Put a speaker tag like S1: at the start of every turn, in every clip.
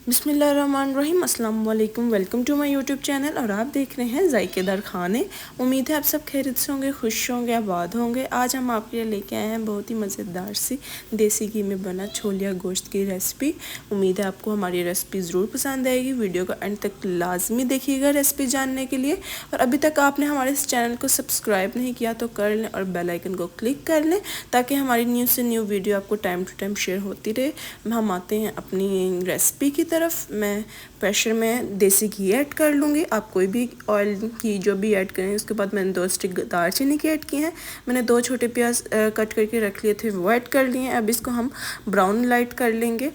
S1: बिस्मिल्लाहिर्रहमानिर्रहीम, अस्सलाम वालेकुम। Welcome to my YouTube channel और आप देख रहे हैं जायकेदार खाने। उम्मीद है आप सब खैरियत से होंगे, खुश होंगे, आबाद होंगे। आज हम आपके लिए लेके आए हैं बहुत ही मज़ेदार सी देसी घी में बना छोलिया गोश्त की रेसिपी। उम्मीद है आपको हमारी रेसिपी ज़रूर पसंद आएगी। वीडियो को एंड तक लाजमी देखिएगा रेसिपी जानने के लिए। और अभी तक आपने हमारे इस चैनल को सब्सक्राइब नहीं किया तो कर लें और बेल आइकन को क्लिक कर लें ताकि हमारी न्यू से न्यू वीडियो आपको टाइम टू टाइम शेयर होती रहे। हम आते हैं अपनी रेसिपी की तरफ। मैं प्रेशर में देसी घी ऐड कर लूँगी। आप कोई भी ऑयल की जो भी ऐड करें। उसके बाद मैंने 2 स्टिक दालचीनी की ऐड की हैं। मैंने 2 छोटे प्याज कट करके रख लिए थे, वो ऐड कर लिए हैं। अब इसको हम ब्राउन लाइट कर लेंगे।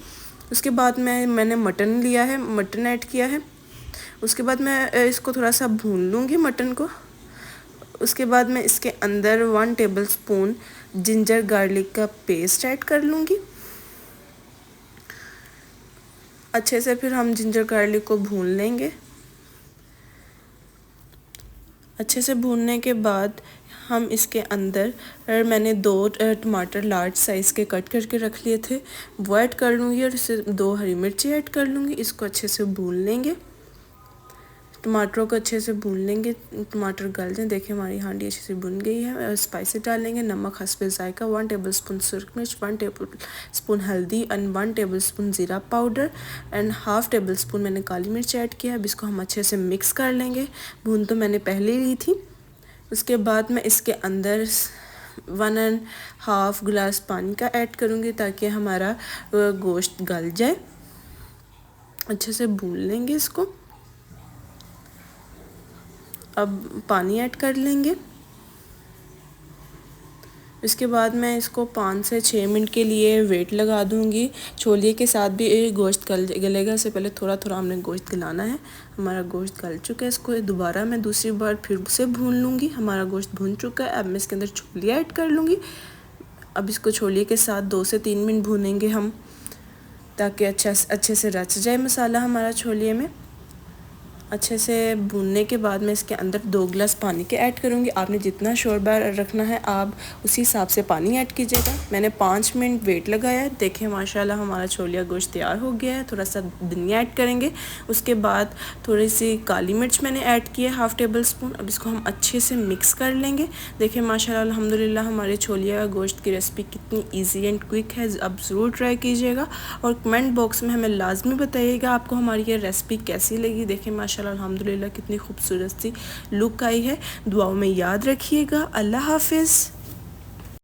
S1: उसके बाद मैंने मटन लिया है, मटन ऐड किया है। उसके बाद मैं इसको थोड़ा सा भून लूँगी मटन को। उसके बाद मैं इसके अंदर 1 टेबल स्पून जिंजर गार्लिक का पेस्ट ऐड कर लूँगी। अच्छे से फिर हम जिंजर गार्लिक को भून लेंगे। अच्छे से भूनने के बाद हम इसके अंदर मैंने 2 टमाटर लार्ज साइज़ के कट करके रख लिए थे, वो ऐड कर लूँगी और इसे 2 हरी मिर्ची ऐड कर लूँगी। इसको अच्छे से भून लेंगे। टमाटरों को अच्छे से भून लेंगे, टमाटर गल जाए। देखिए हमारी हांडी अच्छे से भुन गई है। स्पाइसेस डालेंगे, नमक हस्बे जायका, 1 टेबल स्पून सुरख मिर्च, 1 टेबल स्पून हल्दी एंड 1 टेबल स्पून ज़ीरा powder and half table spoon मैंने काली मिर्च ऐड किया। अब इसको हम अच्छे से मिक्स कर लेंगे। भून तो मैंने पहले ली थी। उसके बाद मैं इसके अंदर 1.5 गिलास पानी का ऐड करूँगी ताकि हमारा गोश्त गल जाए। अच्छे से भून लेंगे इसको। अब पानी ऐड कर लेंगे। इसके बाद मैं इसको 5 से 6 मिनट के लिए वेट लगा दूंगी। छोलिए के साथ भी गोश्त गलेगा। इससे पहले थोड़ा थोड़ा हमने गोश्त गलाना है। हमारा गोश्त गल चुका है। इसको दोबारा मैं दूसरी बार फिर से भून लूँगी। हमारा गोश्त भून चुका है। अब मैं इसके अंदर छोलिया ऐड कर लूँगी। अब इसको छोलिए के साथ 2 से 3 मिनट भूनेंगे हम, ताकि अच्छे से रच जाए मसाला हमारा छोलिए में। अच्छे से भूनने के बाद मैं इसके अंदर 2 गिलास पानी के ऐड करूँगी। आपने जितना शोरबा रखना है आप उसी हिसाब से पानी ऐड कीजिएगा। मैंने 5 मिनट वेट लगाया है। देखिए माशाल्लाह हमारा छोलिया गोश्त तैयार हो गया है। थोड़ा सा धनिया ऐड करेंगे। उसके बाद थोड़ी सी काली मिर्च मैंने ऐड की है, हाफ टेबल स्पून। अब इसको हम अच्छे से मिक्स कर लेंगे। देखिए माशाल्लाह अल्हम्दुलिल्लाह हमारे छोलिया गोश्त की रेसिपी कितनी ईजी एंड क्विक है। आप ज़रूर ट्राई कीजिएगा और कमेंट बॉक्स में हमें लाजमी बताइएगा आपको हमारी ये रेसिपी कैसी लगी। देखिए माशाल्लाह अल्हम्दुलिल्लाह कितनी खूबसूरत सी लुक आई है। दुआओं में याद रखिएगा। अल्लाह हाफिज़।